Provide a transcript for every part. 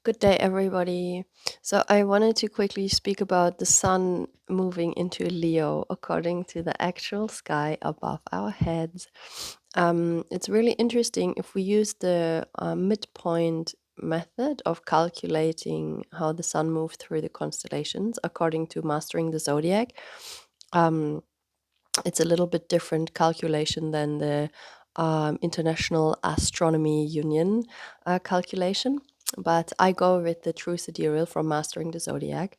Good day, everybody. So, I wanted to quickly speak about the sun moving into Leo according to the actual sky above our heads. It's really interesting if we use the midpoint method of calculating how the sun moved through the constellations according to mastering the zodiac. Um, it's a little bit different calculation than the International Astronomy Union calculation, but I go with the true sidereal from Mastering the Zodiac,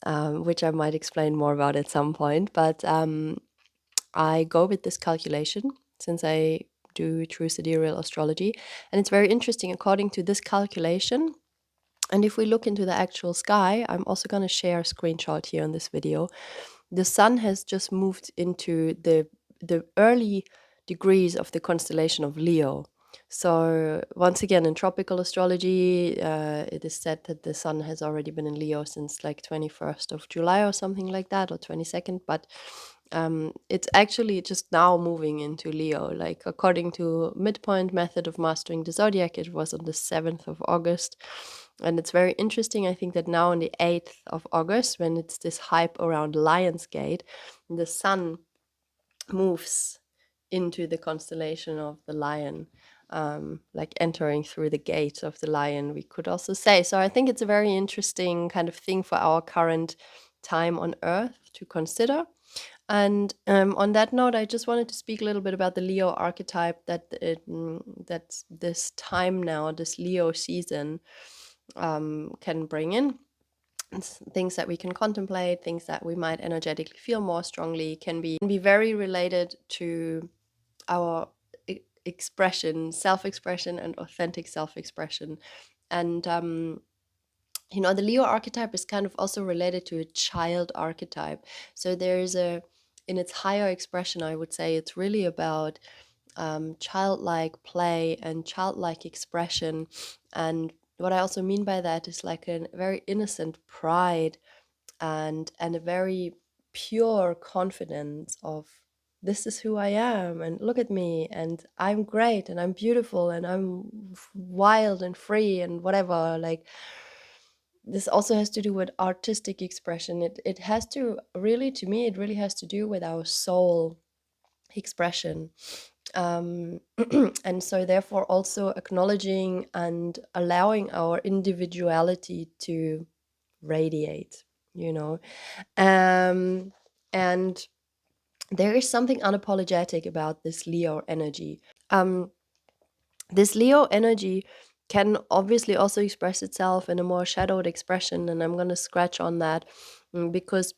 which I might explain more about at some point. But I go with this calculation since I do true sidereal astrology, and it's very interesting. According to this calculation, and if we look into the actual sky, I'm also going to share a screenshot here in this video. The sun has just moved into the early degrees of the constellation of Leo. So once again, in tropical astrology, it is said that the sun has already been in Leo since like 21st of July or something like that, or 22nd. But it's actually just now moving into Leo. Like according to midpoint method of mastering the zodiac, it was on the 7th of August. And it's very interesting, I think, that now on the 8th of August, when it's this hype around Lionsgate, the sun moves into the constellation of the lion, like entering through the gate of the lion, we could also say. So I think it's a very interesting kind of thing for our current time on Earth to consider. And on that note, I just wanted to speak a little bit about the Leo archetype that this time now, this Leo season, can bring in. Things that we can contemplate, things that we might energetically feel more strongly, can be very related to our expression, self-expression, and authentic self-expression. And the Leo archetype is kind of also related to a child archetype. So there's in its higher expression, I would say it's really about childlike play and childlike expression. And what I also mean by that is like a very innocent pride and a very pure confidence of, this is who I am, and look at me, and I'm great, and I'm beautiful, and I'm wild and free and whatever. Like, this also has to do with artistic expression. It has to really, to me, it really has to do with our soul expression. And so therefore also acknowledging and allowing our individuality to radiate, you know. And there is something unapologetic about this Leo energy. This Leo energy can obviously also express itself in a more shadowed expression, and I'm going to scratch on that because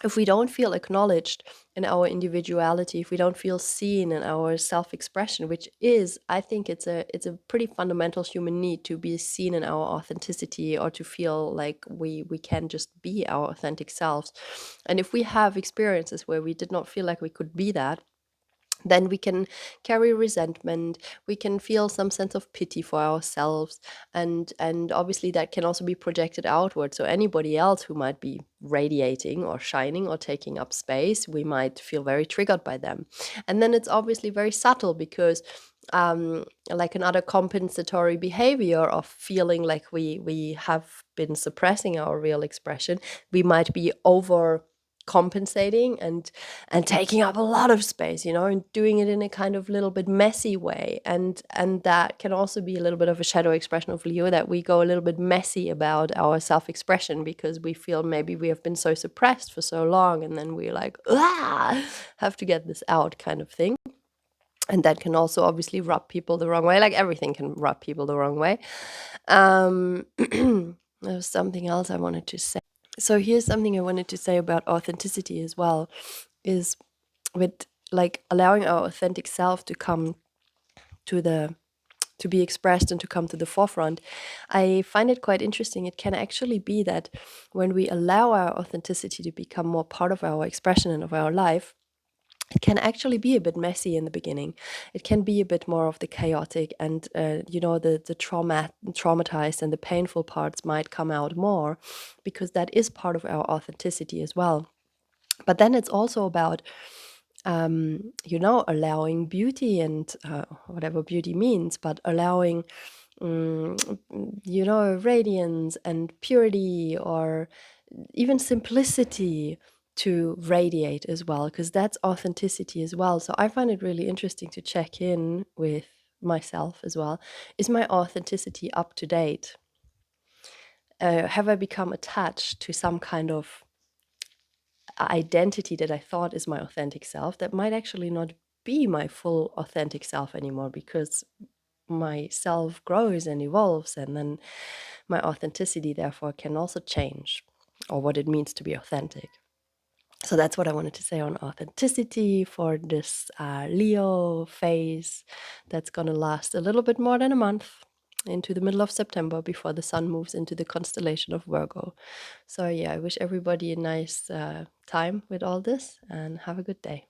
if we don't feel acknowledged in our individuality, if we don't feel seen in our self-expression, which is, I think it's a pretty fundamental human need to be seen in our authenticity, or to feel like we can just be our authentic selves. And if we have experiences where we did not feel like we could be that, then we can carry resentment, we can feel some sense of pity for ourselves, and obviously that can also be projected outward. So anybody else who might be radiating or shining or taking up space, we might feel very triggered by them. And then it's obviously very subtle, because like another compensatory behavior of feeling like we have been suppressing our real expression, we might be over compensating and taking up a lot of space, and doing it in a kind of little bit messy way. And that can also be a little bit of a shadow expression of Leo, that we go a little bit messy about our self-expression because we feel maybe we have been so suppressed for so long, and then we're like, have to get this out, kind of thing. And that can also obviously rub people the wrong way. Like everything can rub people the wrong way. There was something else I wanted to say. So here's something I wanted to say about authenticity as well, is with like allowing our authentic self to come to be expressed and to come to the forefront. I find it quite interesting. It can actually be that when we allow our authenticity to become more part of our expression and of our life, it can actually be a bit messy in the beginning. It can be a bit more of the chaotic, and the traumatized and the painful parts might come out more, because that is part of our authenticity as well. But then it's also about allowing beauty, and whatever beauty means, but allowing radiance and purity, or even simplicity to radiate as well, because that's authenticity as well. So I find it really interesting to check in with myself as well. Is my authenticity up to date? Have I become attached to some kind of identity that I thought is my authentic self that might actually not be my full authentic self anymore, because my self grows and evolves, and then my authenticity therefore can also change, or what it means to be authentic. So that's what I wanted to say on authenticity for this Leo phase that's going to last a little bit more than a month, into the middle of September, before the sun moves into the constellation of Virgo. So yeah, I wish everybody a nice time with all this, and have a good day.